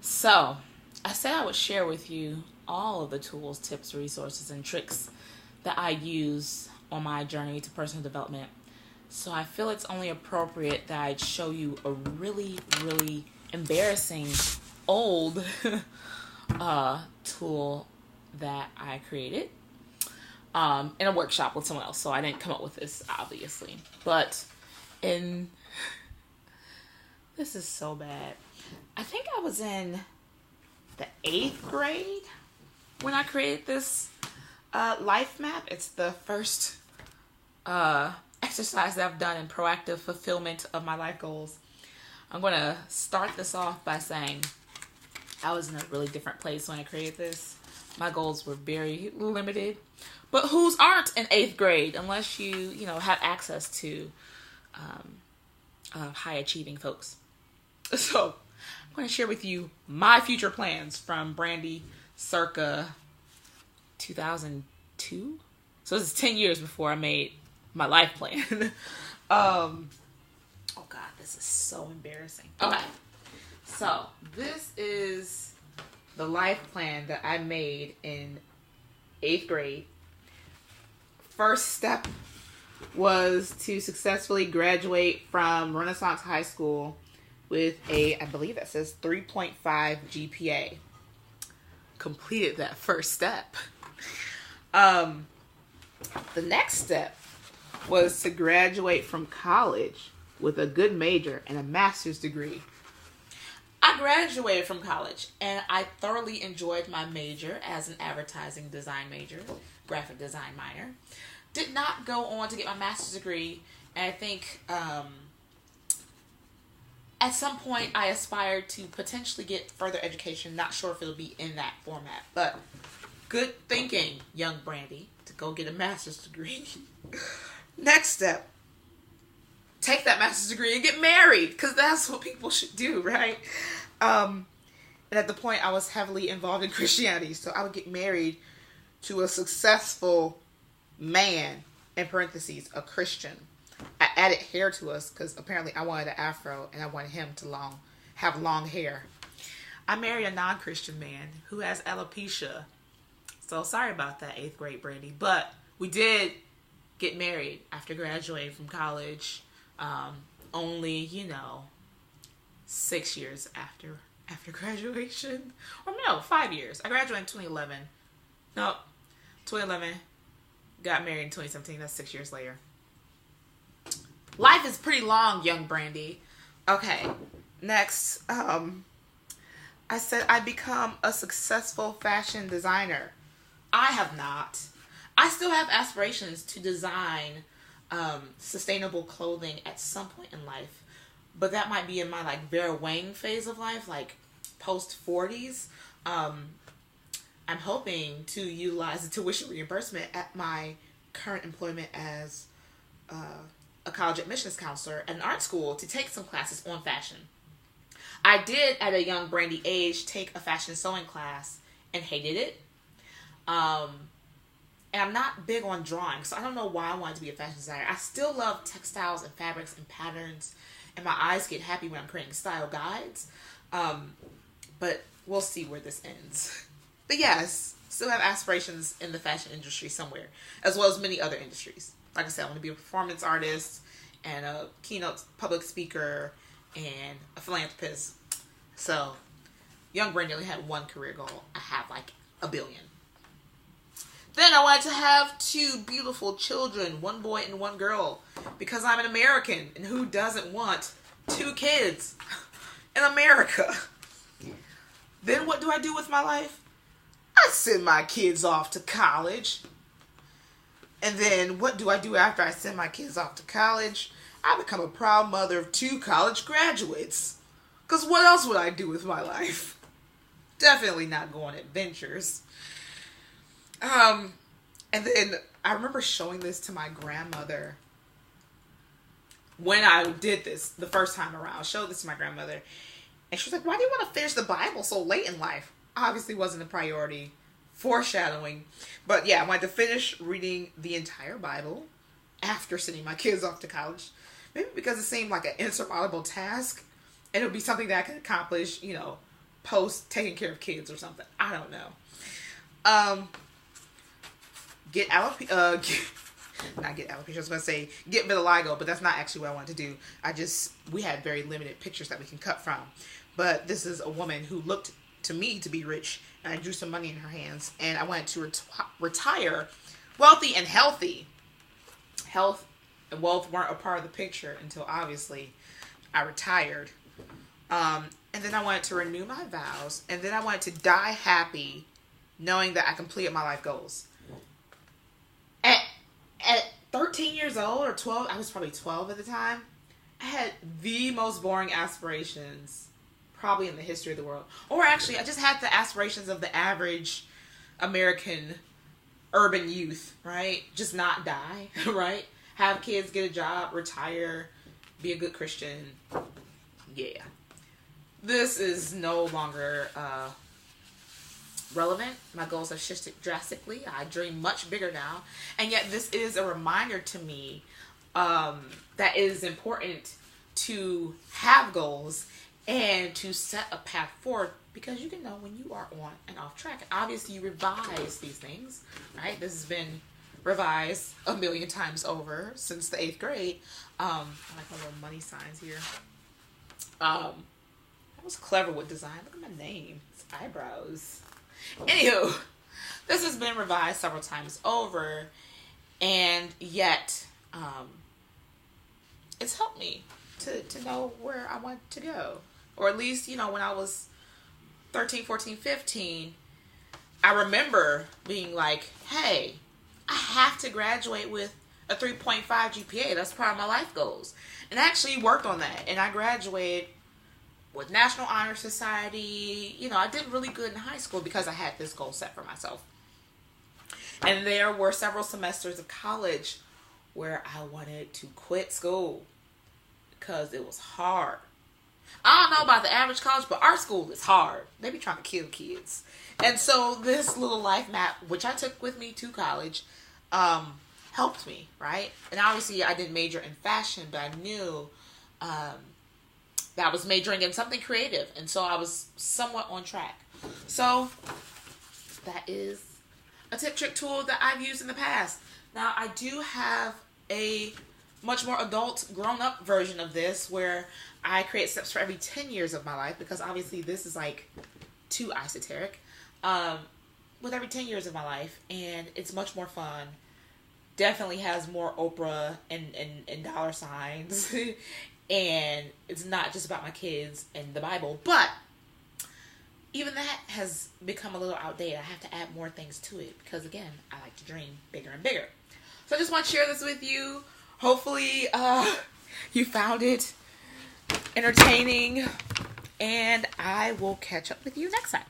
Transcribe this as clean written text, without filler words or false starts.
So, I said I would share with you all of the tools, tips, resources, and tricks that I use on my journey to personal development. So, I feel it's only appropriate that I show you a really, really embarrassing old tool that I created in a workshop with someone else. So, I didn't come up with this, obviously. But, in this is so bad. I think I was in the 8th grade when I created this life map. It's the first exercise that I've done in proactive fulfillment of my life goals. I'm going to start this off by saying I was in a really different place when I created this. My goals were very limited. But whose aren't in 8th grade unless you have access to high achieving folks. So I'm going to share with you my future plans from Brandi circa 2002. So this is 10 years before I made my life plan. Oh God, this is so embarrassing. Okay, so this is the life plan that I made in 8th grade. First step was to successfully graduate from Renaissance High School with I believe that says 3.5 GPA. Completed that first step. The next step was to graduate from college with a good major and a master's degree. I graduated from college and I thoroughly enjoyed my major as an advertising design major, graphic design minor. Did not go on to get my master's degree, and I think at some point I aspired to potentially get further education. Not sure if it'll be in that format, but good thinking, young Brandi, to go get a master's degree. Next step, take that master's degree and get married, because that's what people should do, right? And at the point I was heavily involved in Christianity, so I would get married to a successful man, in parentheses, a Christian. I added hair to us because apparently I wanted an afro and I wanted him to have long hair. I married a non-Christian man who has alopecia. So sorry about that, 8th grade Brandi. But we did get married after graduating from college. Only, 6 years after graduation. Or no, 5 years. I graduated in 2011. No, 2011. Got married in 2017. That's 6 years later. Life is pretty long, young Brandi. Okay, next. I said I'd become a successful fashion designer. I have not. I still have aspirations to design sustainable clothing at some point in life. But that might be in my Vera Wang phase of life, post 40s. I'm hoping to utilize the tuition reimbursement at my current employment as a college admissions counselor at an art school to take some classes on fashion. I did, at a young Brandi age, take a fashion sewing class and hated it. And I'm not big on drawing, so I don't know why I wanted to be a fashion designer. I still love textiles and fabrics and patterns, and my eyes get happy when I'm creating style guides. But we'll see where this ends. But yes, still have aspirations in the fashion industry somewhere, as well as many other industries. Like I said, I want to be a performance artist and a keynote public speaker and a philanthropist. So, young Brandi only had one career goal. I have a billion. Then I wanted to have 2 beautiful children, 1 boy and 1 girl, because I'm an American, and who doesn't want 2 kids in America? Then what do I do with my life? I send my kids off to college. And then what do I do after I send my kids off to college? I become a proud mother of 2 college graduates. Because what else would I do with my life? Definitely not go on adventures. And then I remember showing this to my grandmother when I did this the first time around. I showed this to my grandmother. And she was like, why do you want to finish the Bible so late in life? Obviously wasn't a priority. Foreshadowing. But yeah, I wanted to finish reading the entire Bible after sending my kids off to college. Maybe because it seemed like an insurmountable task. And it would be something that I could accomplish, post taking care of kids or something. I don't know. Get alopecia. Not get alopecia. I was going to say get vitiligo, but that's not actually what I wanted to do. We had very limited pictures that we can cut from. But this is a woman who looked to me to be rich, and I drew some money in her hands, and I wanted to retire wealthy and healthy. Health and wealth weren't a part of the picture until obviously I retired. And then I wanted to renew my vows, and then I wanted to die happy knowing that I completed my life goals. At 13 years old or 12, I was probably 12 at the time, I had the most boring aspirations probably in the history of the world. Or actually, I just had the aspirations of the average American urban youth, right? Just not die, right? Have kids, get a job, retire, be a good Christian. Yeah. This is no longer relevant. My goals have shifted drastically. I dream much bigger now. And yet this is a reminder to me that it is important to have goals and to set a path forward, because you can know when you are on and off track. Obviously, you revise these things, right? This has been revised a million times over since the 8th grade. I like my little money signs here. I was clever with design. Look at my name. It's eyebrows. Anywho, this has been revised several times over, and yet it's helped me to know where I want to go. Or at least, when I was 13, 14, 15, I remember being like, hey, I have to graduate with a 3.5 GPA. That's part of my life goals. And I actually worked on that. And I graduated with National Honor Society. I did really good in high school because I had this goal set for myself. And there were several semesters of college where I wanted to quit school because it was hard. I don't know about the average college, but our school is hard. They be trying to kill kids. And so this little life map, which I took with me to college, helped me, right? And obviously I didn't major in fashion, but I knew that I was majoring in something creative. And so I was somewhat on track. So that is a tip, trick, tool that I've used in the past. Now I do have a much more adult, grown-up version of this where I create steps for every 10 years of my life, because obviously this is like too esoteric. With every 10 years of my life, and it's much more fun. Definitely has more Oprah and dollar signs. And it's not just about my kids and the Bible, but even that has become a little outdated. I have to add more things to it because, again, I like to dream bigger and bigger. So I just want to share this with you. Hopefully you found it entertaining, and I will catch up with you next time.